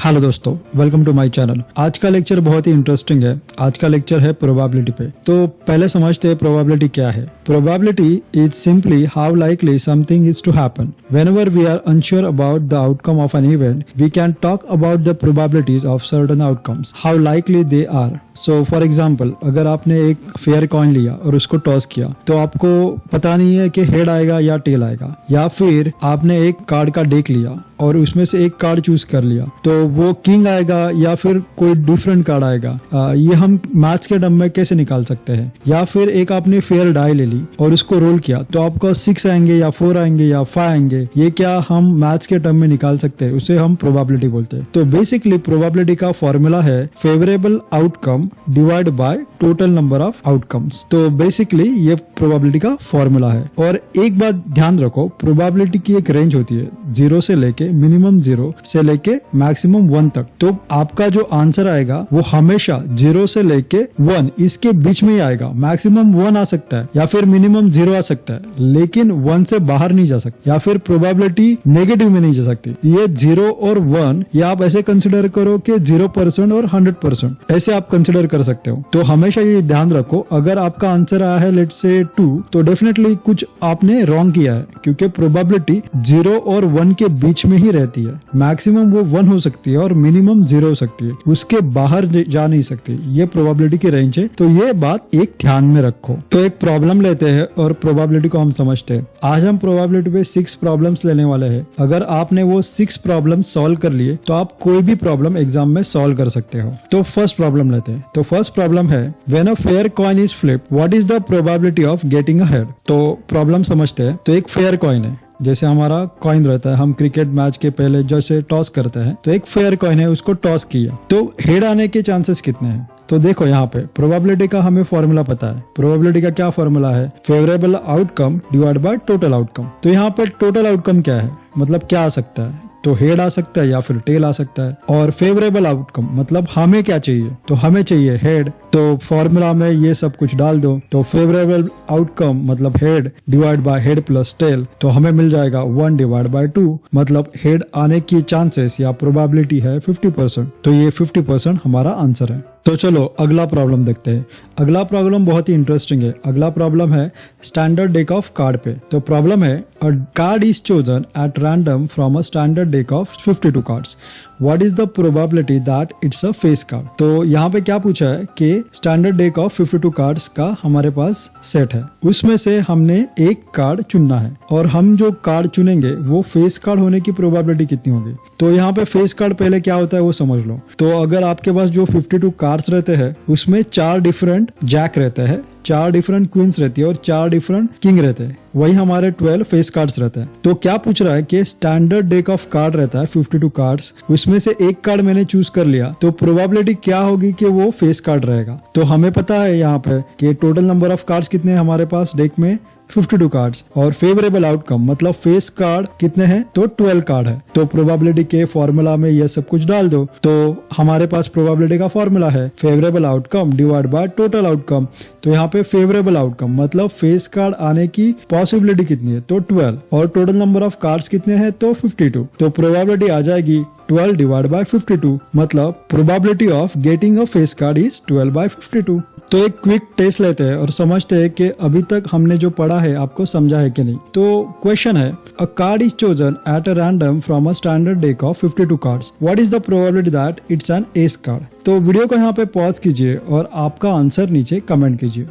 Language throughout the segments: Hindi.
हेलो दोस्तों, वेलकम टू माय चैनल। आज का लेक्चर बहुत ही इंटरेस्टिंग है। आज का लेक्चर है प्रोबेबिलिटी पे। तो पहले समझते हैं प्रोबेबिलिटी क्या है। Probability is simply how likely something is to happen. Whenever we are unsure about the outcome of an event, we can talk about the probabilities of certain outcomes, how likely they are. So for example, अगर आपने एक फेयर कॉइन लिया और उसको टॉस किया, तो आपको पता नहीं है कि हेड आएगा या टेल आएगा, या फिर आपने एक कार्ड का डेक लिया और उसमें से एक कार्ड चूज कर लिया, तो वो किंग आएगा या फिर कोई डिफरेंट कार्ड आएगा। ये हम मैथ्स के टर्म में कैसे निकाल सकते हैं। या फिर एक आपने फेयर डाई ले ली और उसको रोल किया, तो आपको 6 आएंगे या 4 आएंगे या 5 आएंगे। ये क्या हम मैथ्स के टर्म में निकाल सकते हैं, उसे हम प्रोबेबिलिटी बोलते हैं। तो बेसिकली प्रोबेबिलिटी का फॉर्मूला है favourable outcome divide by total number of outcomes. तो बेसिकली ये प्रोबेबिलिटी का फॉर्मूला है। और एक बात ध्यान रखो, प्रोबेबिलिटी की एक रेंज होती है 0 से लेके मिनिमम 0 से लेके मैक्सिमम 1 तक। तो आपका जो आंसर आएगा वो हमेशा 0 से लेके 1 इसके बीच में ही आएगा। मैक्सिमम 1 आ सकता है या फिर मिनिमम 0 आ सकता है, लेकिन 1 से बाहर नहीं जा सकता, या फिर प्रोबेबिलिटी नेगेटिव में नहीं जा सकती। ये 0 और 1 ये आप ऐसे कंसिडर करो कि 0% और 100%, ऐसे आप कंसिडर कर सकते हो। तो हमेशा ये ध्यान रखो, अगर आपका आंसर आया है लेट्स से 2, तो डेफिनेटली कुछ आपने रॉन्ग किया है, क्योंकि प्रोबेबिलिटी 0 और 1 के बीच में ही रहती है। मैक्सिमम वो 1 हो सकती है और मिनिमम 0 हो सकती है, उसके बाहर जा नहीं सकती। ये प्रोबेबिलिटी की रेंज है, तो ये बात एक ध्यान में रखो। तो एक प्रॉब्लम लेते हैं और प्रोबेबिलिटी को हम समझते हैं। आज हम प्रोबेबिलिटी पे 6 प्रॉब्लम्स लेने वाले हैं। अगर आपने वो 6 प्रॉब्लम सॉल्व कर लिए, तो आप कोई भी प्रॉब्लम एग्जाम में सॉल्व कर सकते हो। तो फर्स्ट प्रॉब्लम लेते हैं। तो फर्स्ट प्रॉब्लम है, when a fair coin is flipped, what is the probability of getting a head. तो प्रॉब्लम समझते हैं। तो एक फेयर कॉइन है, जैसे हमारा कॉइन रहता है, हम क्रिकेट मैच के पहले जैसे टॉस करते हैं, तो एक फेयर कॉइन है, उसको टॉस किया, तो हेड आने के चांसेस कितने हैं। तो देखो यहाँ पे प्रोबेबिलिटी का हमें फॉर्मूला पता है। प्रोबेबिलिटी का क्या फॉर्मूला है, favourable outcome divide by total outcome. तो यहाँ पे टोटल आउटकम क्या है, मतलब क्या आ सकता है, तो हेड आ सकता है या फिर टेल आ सकता है। और फेवरेबल आउटकम मतलब हमें क्या चाहिए, तो हमें चाहिए हेड। तो फॉर्मूला में ये सब कुछ डाल दो, तो फेवरेबल आउटकम मतलब head divide by head plus tail, तो हमें मिल जाएगा 1 डिवाइड बाय 2, मतलब हेड आने की चांसेस या प्रोबेबिलिटी है 50%। तो ये 50% हमारा आंसर है। तो चलो अगला प्रॉब्लम देखते हैं। अगला प्रॉब्लम बहुत ही इंटरेस्टिंग है। अगला प्रॉब्लम है स्टैंडर्ड डेक ऑफ कार्ड पे। तो प्रॉब्लम है, अ card is chosen at random from a standard deck of 52 cards, what is the probability that it's a face card. तो यहाँ पे क्या पूछा है कि स्टैंडर्ड डेक ऑफ 52 कार्ड्स का हमारे पास सेट है, उसमें से हमने एक कार्ड चुनना है, और हम जो कार्ड चुनेंगे वो फेस कार्ड होने की प्रोबेबिलिटी कितनी होगी। तो यहाँ पे फेस कार्ड पहले क्या होता है वो समझ लो। तो अगर आपके पास जो 52 कार्ड्स रहते हैं, उसमें 4 डिफरेंट जैक रहते हैं, 4 डिफरेंट क्वींस रहती है और 4 डिफरेंट किंग रहते हैं, वही हमारे 12 फेस कार्ड्स रहते हैं। तो क्या पूछ रहा है कि स्टैंडर्ड डेक ऑफ कार्ड रहता है 52 कार्ड्स, उसमें से एक कार्ड मैंने चूज कर लिया, तो प्रोबेबिलिटी क्या होगी कि वो फेस कार्ड रहेगा। तो हमें पता है यहाँ पे कि टोटल नंबर ऑफ कार्ड्स कितने हैं हमारे पास डेक में, 52 कार्ड्स, और फेवरेबल आउटकम मतलब फेस कार्ड कितने हैं, तो 12 कार्ड है। तो प्रोबेबिलिटी के फॉर्मूला में ये सब कुछ डाल दो, तो हमारे पास प्रोबेबिलिटी का फॉर्मूला है favourable outcome divide by total outcome. तो यहाँ पे फेवरेबल आउटकम मतलब फेस कार्ड आने की पॉसिबिलिटी कितनी है, तो 12, और टोटल नंबर ऑफ कार्ड्स कितने हैं, तो 52। तो प्रोबेबिलिटी आ जाएगी 12 डिवाइड बाय 52, मतलब probability of getting a face card is 12 by 52। तो एक क्विक टेस्ट लेते हैं और समझते हैं कि अभी तक हमने जो पढ़ा है आपको समझा है कि नहीं। तो क्वेश्चन है, अ card is chosen at a random from a standard deck of 52 cards, what is the probability that it's an S card. तो वीडियो को यहाँ पे पॉज कीजिए और आपका आंसर नीचे कमेंट कीजिए।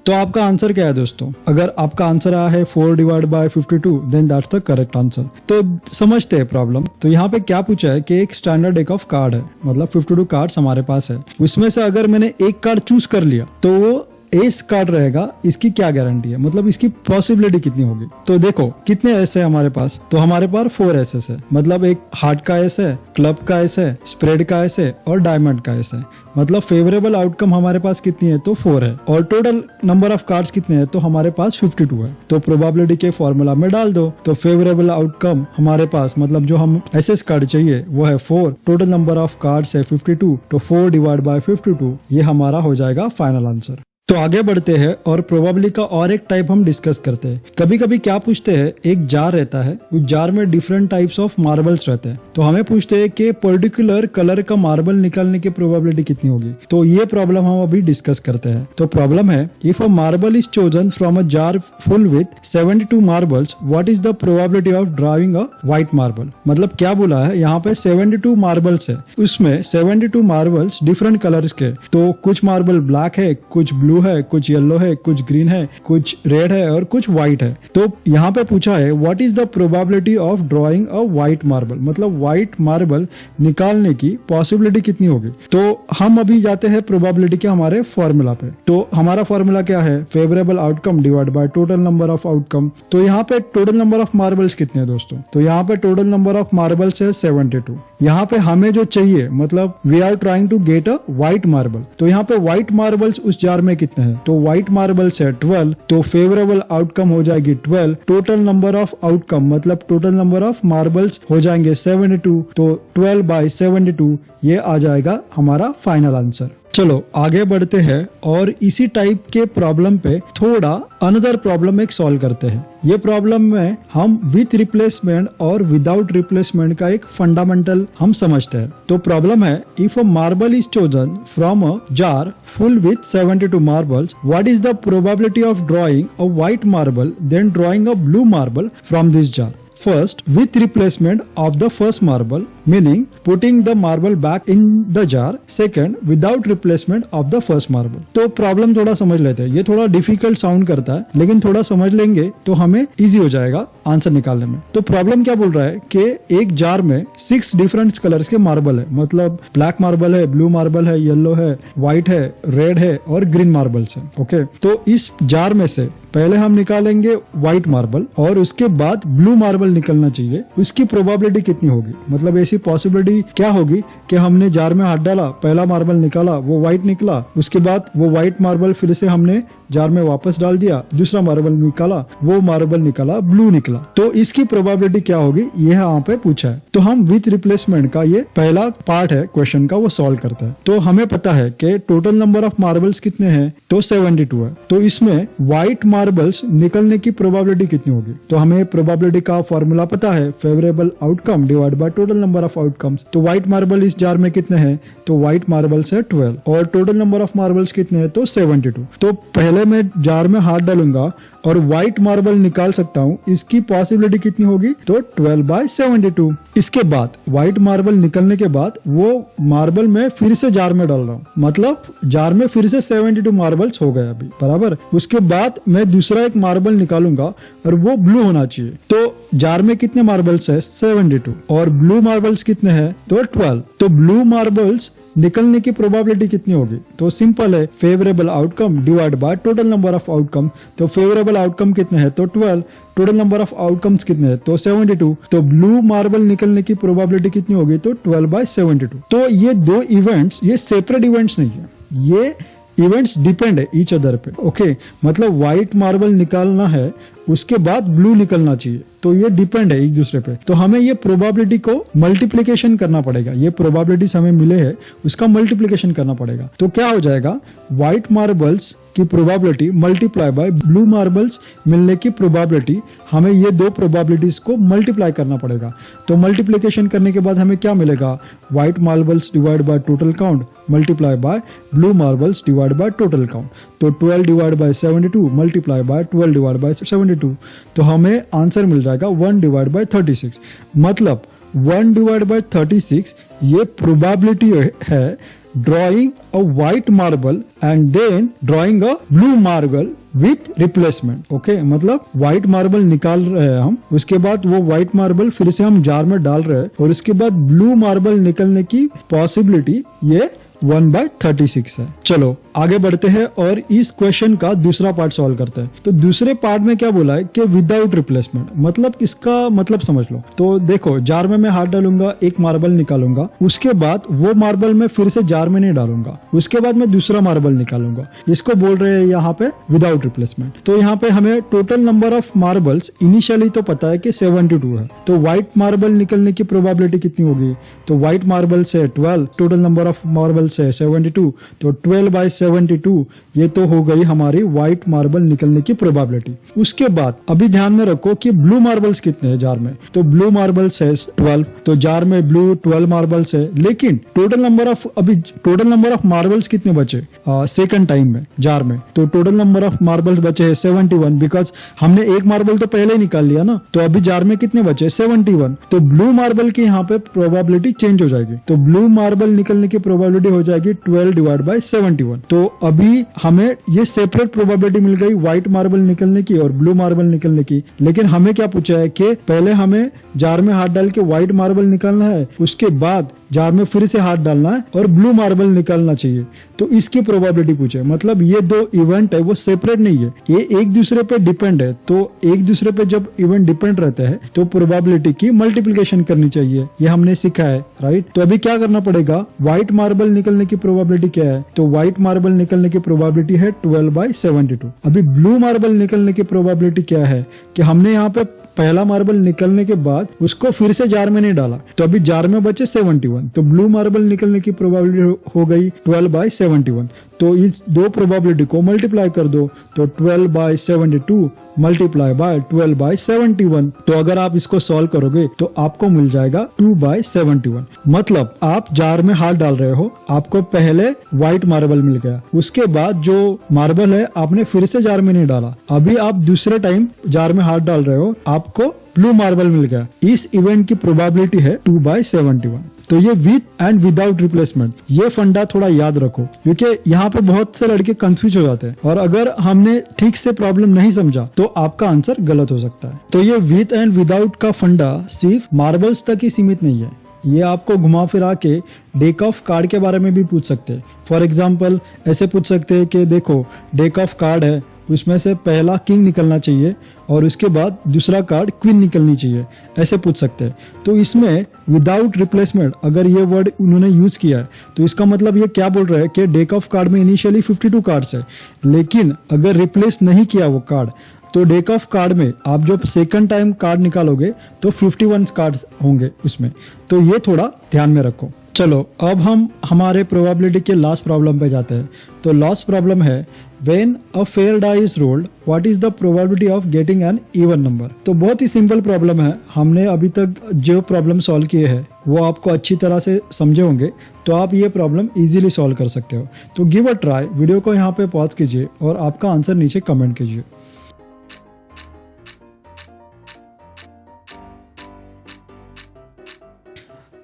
तो आपका आंसर क्या है दोस्तों। अगर आपका आंसर आया है 4 divide by 52, then that's the correct answer. तो समझते हैं प्रॉब्लम। तो यहाँ पे क्या पूछा है कि एक स्टैंडर्ड डेक ऑफ कार्ड है, मतलब 52 कार्ड्स हमारे पास है, उसमें से अगर मैंने एक कार्ड चूज कर लिया, तो वो एस कार्ड रहेगा। इसकी क्या गारंटी है, मतलब इसकी पॉसिबिलिटी कितनी होगी। तो देखो कितने एस है हमारे पास, तो हमारे पास 4 एसेस है, मतलब एक हार्ट का एस है, क्लब का एस है, स्प्रेड का एस है और डायमंड का एस है। मतलब फेवरेबल आउटकम हमारे पास कितनी है, तो 4 है, और टोटल नंबर ऑफ कार्ड्स कितने हैं, तो हमारे पास 52 है। तो प्रोबेबिलिटी के फॉर्मूला में डाल दो, तो फेवरेबल आउटकम हमारे पास मतलब जो हम एसएस कार्ड चाहिए वो है 4, टोटल नंबर ऑफ कार्ड्स है 52, तो 4 डिवाइड बाय 52 ये हमारा हो जाएगा फाइनल आंसर। तो आगे बढ़ते हैं और प्रोबेबिलिटी का और एक टाइप हम डिस्कस करते हैं। कभी कभी क्या पूछते हैं, एक जार रहता है, उस जार में डिफरेंट टाइप्स ऑफ मार्बल्स रहते हैं, तो हमें पूछते हैं कि पर्टिकुलर कलर का मार्बल निकालने की प्रोबेबिलिटी कितनी होगी। तो ये प्रॉब्लम हम अभी डिस्कस करते हैं। तो प्रॉब्लम है, if a marble is chosen from a jar full with 72 marbles, what is the probability of driving a white marble. मतलब क्या बोला है, यहाँ पे 72 मार्बल्स है, उसमें 72 मार्बल्स डिफरेंट कलर्स के, तो कुछ मार्बल ब्लैक है, कुछ ब्लू है, कुछ येलो है, कुछ ग्रीन है, कुछ रेड है और कुछ व्हाइट है। तो यहाँ पे पूछा है what is the probability of drawing a white marble, मतलब व्हाइट मार्बल निकालने की पॉसिबिलिटी कितनी होगी। तो हम अभी जाते हैं प्रोबेबिलिटी के हमारे फॉर्मूला पे। तो हमारा फॉर्मूला क्या है, favourable outcome divide by total number of outcome. तो यहाँ पे टोटल नंबर ऑफ मार्बल्स कितने हैं दोस्तों, तो यहाँ पे टोटल नंबर ऑफ मार्बल्स है 72। यहाँ पे हमें जो चाहिए, मतलब we are trying to get a white marble, तो यहाँ पे व्हाइट मार्बल्स उस जार में कितने हैं, तो व्हाइट मार्बल्स है 12, तो फेवरेबल आउटकम हो जाएगी 12। टोटल नंबर ऑफ आउटकम मतलब टोटल नंबर ऑफ मार्बल्स हो जाएंगे 72, तो 12/72 ये आ जाएगा हमारा फाइनल आंसर। चलो आगे बढ़ते हैं और इसी टाइप के प्रॉब्लम पे थोड़ा अनदर प्रॉब्लम एक सॉल्व करते हैं। ये प्रॉब्लम में हम विथ रिप्लेसमेंट और विदाउट रिप्लेसमेंट का एक फंडामेंटल हम समझते हैं। तो प्रॉब्लम है, if a marble is chosen from a jar full with 72 marbles, what is the probability of drawing a white marble then drawing a blue marble from this jar. First, with replacement of the first marble, meaning putting the marble back in the jar. Second, without replacement of the first marble. तो प्रॉब्लम थोड़ा समझ लेते हैं। ये थोड़ा डिफिकल्ट साउंड करता है, लेकिन थोड़ा समझ लेंगे तो हमें इजी हो जाएगा आंसर निकालने में। तो प्रॉब्लम क्या बोल रहा है कि एक जार में 6 डिफरेंट कलर्स के मार्बल है, मतलब ब्लैक मार्बल है, ब्लू मार्बल है, येलो है, व्हाइट है, रेड है और ग्रीन मार्बल्स है। ओके, तो इस जार में से पहले हम निकालेंगे व्हाइट मार्बल और उसके बाद ब्लू मार्बल निकलना चाहिए। उसकी प्रोबेबिलिटी कितनी होगी, मतलब ऐसी पॉसिबिलिटी क्या होगी कि हमने जार में हाथ डाला, पहला मार्बल निकाला, वो व्हाइट निकला, उसके बाद वो व्हाइट मार्बल फिर से हमने जार में वापस डाल दिया, दूसरा मार्बल निकाला, वो मार्बल निकाला, ब्लू निकला। तो इसकी प्रोबेबिलिटी क्या होगी, ये यहाँ पे पूछा है। तो हम विथ रिप्लेसमेंट का ये पहला पार्ट है क्वेश्चन का, वो सॉल्व करता है। तो हमें पता है कि टोटल नंबर ऑफ मार्बल्स कितने हैं, तो 72 है। तो इसमें व्हाइट मार्बल्स निकलने की प्रोबेबिलिटी कितनी होगी, तो हमें प्रोबेबिलिटी का फॉर्मूला पता है, favourable outcome divide by total number of outcomes. तो व्हाइट मार्बल इस जार में कितने हैं, तो व्हाइट मार्बल्स है 12 और टोटल नंबर ऑफ मार्बल्स कितने हैं, तो 72। तो पहले मैं जार में हाथ डालूंगा और व्हाइट मार्बल निकाल सकता हूँ, इसकी पॉसिबिलिटी कितनी होगी, तो 12/72। इसके बाद व्हाइट मार्बल निकलने के बाद वो मार्बल में फिर से जार में डाल रहा हूँ, मतलब जार में फिर से 72 मार्बल्स हो गए अभी बराबर। उसके बाद मैं दूसरा एक मार्बल निकालूंगा और वो ब्लू होना चाहिए। तो जार में कितने मार्बल्स है, 72 और ब्लू मार्बल्स कितने हैं, तो 12। तो ब्लू मार्बल्स निकलने की प्रोबेबिलिटी कितनी होगी, तो सिंपल है, favourable outcome divide by total number of outcome. तो फेवरेबल आउटकम कितने हैं, तो 12, टोटल नंबर ऑफ आउटकम्स कितने हैं, तो 72। तो ब्लू मार्बल निकलने की प्रोबेबिलिटी कितनी होगी, तो 12/72। तो ये दो इवेंट्स, ये सेपरेट इवेंट्स नहीं है, ये इवेंट्स डिपेंड है ईच अदर पे। ओके, मतलब व्हाइट मार्बल निकालना है, उसके बाद ब्लू निकलना चाहिए, तो ये डिपेंड है एक दूसरे पे। तो हमें ये प्रोबेबिलिटी को मल्टीप्लिकेशन करना पड़ेगा, ये प्रोबेबिलिटीज हमें मिले हैं उसका मल्टीप्लिकेशन करना पड़ेगा। तो क्या हो जाएगा, व्हाइट मार्बल्स की probability multiply by blue marbles मिलने की प्रोबेबिलिटी, हमें ये दो प्रोबेबिलिटीज को मल्टीप्लाई करना पड़ेगा। तो मल्टीप्लिकेशन करने के बाद हमें क्या मिलेगा, white marbles divide by total count multiply by blue marbles divide by total count. तो 12 divide by 72 multiply by 12 divide by 72, तो हमें आंसर मिल जाएगा 1 डिवाइड बाय 36। मतलब 1 डिवाइड बाय 36 ये प्रोबेबिलिटी है drawing a white marble and then drawing a blue marble with replacement. Okay, मतलब व्हाइट मार्बल निकाल रहे हैं हम, उसके बाद वो व्हाइट मार्बल फिर से हम जार में डाल रहे हैं और उसके बाद ब्लू मार्बल निकलने की पॉसिबिलिटी ये 1/36 है। चलो आगे बढ़ते हैं और इस क्वेश्चन का दूसरा पार्ट सॉल्व करते हैं। तो दूसरे पार्ट में क्या बोला है कि विदाउट रिप्लेसमेंट, मतलब इसका मतलब समझ लो। तो देखो, जार में मैं हाथ डालूंगा, एक मार्बल निकालूंगा, उसके बाद वो मार्बल मैं फिर से जार में नहीं डालूंगा, उसके बाद मैं दूसरा मार्बल निकालूंगा, इसको बोल रहे हैं यहाँ पे विदाउट रिप्लेसमेंट। तो यहाँ पे हमें total number of marbles initially तो पता है कि 72 है, तो व्हाइट मार्बल निकलने की प्रोबेबिलिटी कितनी होगी, तो व्हाइट मार्बल से 12, total number of marble marbles है 72, तो 12/72 ये तो हो गई हमारी व्हाइट मार्बल निकलने की प्रोबेबिलिटी। उसके बाद अभी ध्यान में रखो कि ब्लू मार्बल्स कितने हैं जार में, तो ब्लू मार्बल्स है 12, तो जार में ब्लू 12 मार्बल्स है, लेकिन टोटल नंबर ऑफ मार्बल्स कितने बचे सेकंड टाइम में जार में, तो टोटल नंबर ऑफ मार्बल्स बचे है 71, बिकॉज हमने एक मार्बल तो पहले ही निकाल लिया ना, तो अभी जार में कितने बचे 71, तो ब्लू मार्बल की यहाँ पे प्रोबेबिलिटी चेंज हो जाएगी, तो ब्लू मार्बल निकलने की प्रोबेबिलिटी हो जाएगी 12/71। तो अभी हमें ये सेपरेट प्रोबेबिलिटी मिल गई व्हाइट मार्बल निकलने की और ब्लू मार्बल निकलने की, लेकिन हमें क्या पूछा है कि पहले हमें जार में हाथ डाल के व्हाइट मार्बल निकालना है, उसके बाद जार में फिर से हाथ डालना है और ब्लू मार्बल निकालना चाहिए, तो इसकी प्रोबेबिलिटी पूछे। मतलब ये दो इवेंट है वो सेपरेट नहीं है, ये एक दूसरे पे डिपेंड है, तो एक दूसरे पे जब इवेंट डिपेंड रहते हैं तो प्रोबेबिलिटी की मल्टीप्लिकेशन करनी चाहिए, ये हमने सीखा है, राइट। तो अभी क्या करना पड़ेगा, व्हाइट मार्बल निकलने की प्रोबेबिलिटी क्या है, तो व्हाइट मार्बल निकलने की प्रोबेबिलिटी है 12/72। अभी ब्लू मार्बल निकलने की प्रोबेबिलिटी क्या है कि हमने यहाँ पे पहला मार्बल निकलने के बाद उसको फिर से जार में नहीं डाला, तो अभी जार में बचे 71, तो ब्लू मार्बल निकलने की प्रोबेबिलिटी हो गई 12/71। तो इस दो प्रोबेबिलिटी को मल्टीप्लाई कर दो, तो 12/72 मल्टीप्लाई बाय 12/71, तो अगर आप इसको सॉल्व करोगे तो आपको मिल जाएगा 2/71। मतलब आप जार में हाथ डाल रहे हो, आपको पहले व्हाइट मार्बल मिल गया, उसके बाद जो मार्बल है आपने फिर से जार में नहीं डाला, अभी आप दूसरे टाइम जार में हाथ डाल रहे हो, आपको ब्लू मार्बल मिल गया। इस इवेंट की प्रोबेबिलिटी है 2/71। तो ये विद एंड विदाउट रिप्लेसमेंट, ये फंडा थोड़ा याद रखो, क्योंकि यहाँ पे बहुत से लड़के कंफ्यूज हो जाते हैं और अगर हमने ठीक से प्रॉब्लम नहीं समझा तो आपका आंसर गलत हो सकता है। तो ये विद एंड विदाउट का फंडा सिर्फ मार्बल्स तक ही सीमित नहीं है, ये आपको घुमा फिरा के डेक ऑफ कार्ड के बारे में भी पूछ सकते हैं। फॉर एग्जाम्पल ऐसे पूछ सकते हैं कि देखो डेक ऑफ कार्ड है, उसमें से पहला किंग निकलना चाहिए और उसके बाद दूसरा कार्ड क्वीन निकलनी चाहिए, ऐसे पूछ सकते हैं। तो इसमें विदाउट रिप्लेसमेंट अगर ये वर्ड उन्होंने यूज किया है तो इसका मतलब ये क्या बोल रहा है कि डेक ऑफ कार्ड में इनिशियली 52 कार्ड्स है, लेकिन अगर रिप्लेस नहीं किया वो कार्ड तो डेक ऑफ कार्ड में आप जब सेकंड टाइम कार्ड निकालोगे तो 51 कार्ड होंगे उसमें, तो ये थोड़ा ध्यान में रखो। चलो अब हम हमारे प्रोबेबिलिटी के लास्ट प्रॉब्लम पे जाते हैं। तो लास्ट प्रॉब्लम है when a fair die is rolled what is the probability of getting an even number. तो बहुत ही सिंपल प्रॉब्लम है, हमने अभी तक जो प्रॉब्लम सॉल्व किए हैं वो आपको अच्छी तरह से समझे होंगे, तो आप ये प्रॉब्लम इजीली सॉल्व कर सकते हो। तो गिव अ ट्राई, वीडियो को यहाँ पे पॉज कीजिए और आपका आंसर नीचे कमेंट कीजिए।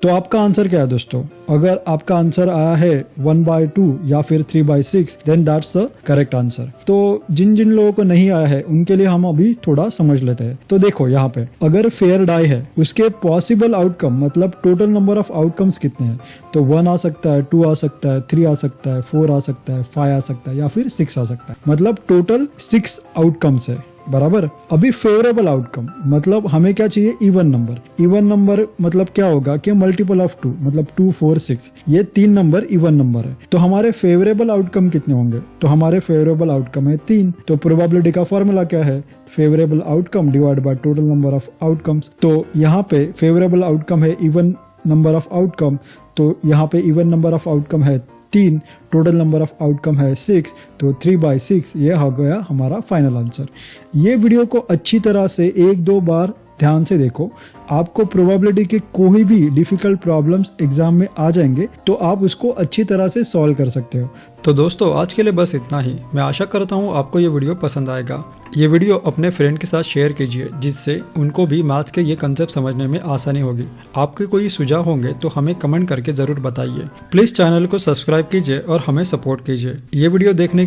तो आपका आंसर क्या है दोस्तों? अगर आपका आंसर आया है 1/2 या फिर 3/6 then that's the correct answer. तो जिन जिन लोगों को नहीं आया है उनके लिए हम अभी थोड़ा समझ लेते हैं। तो देखो यहाँ पे अगर फेयर डाई है उसके पॉसिबल आउटकम मतलब टोटल नंबर ऑफ आउटकम्स कितने हैं, तो 1 आ सकता है, 2 आ सकता है, 3 आ सकता है, 4 आ सकता है, 5 आ सकता है या फिर 6 आ सकता है, मतलब टोटल 6 आउटकम्स है, बराबर। अभी फेवरेबल आउटकम मतलब हमें क्या चाहिए, इवन नंबर। इवन नंबर मतलब क्या होगा कि मल्टीपल ऑफ 2 मतलब 2, 4, 6 ये 3 नंबर इवन नंबर है। तो हमारे फेवरेबल आउटकम कितने होंगे, तो हमारे फेवरेबल आउटकम है 3। तो प्रोबेबिलिटी का फॉर्मूला क्या है, favourable outcome divide by total number of outcomes. तो यहाँ पे फेवरेबल आउटकम है इवन नंबर ऑफ आउटकम, तो यहाँ पे इवन नंबर ऑफ आउटकम है 3, टोटल नंबर ऑफ आउटकम है 6, तो 3/6 ये हो गया हमारा फाइनल आंसर। ये वीडियो को अच्छी तरह से 1-2 बार ध्यान से देखो, आपको प्रोबेबिलिटी के कोई भी डिफिकल्ट प्रॉब्लम्स एग्जाम में आ जाएंगे तो आप उसको अच्छी तरह से सॉल्व कर सकते हो। तो दोस्तों आज के लिए बस इतना ही। मैं आशा करता हूँ आपको ये वीडियो पसंद आएगा। ये वीडियो अपने फ्रेंड के साथ शेयर कीजिए जिससे उनको भी मैथ्स के ये कंसेप्ट समझने में आसानी होगी। आपके कोई सुझाव होंगे तो हमें कमेंट करके जरूर बताइए। प्लीज चैनल को सब्सक्राइब कीजिए और हमें सपोर्ट कीजिए। ये वीडियो देखने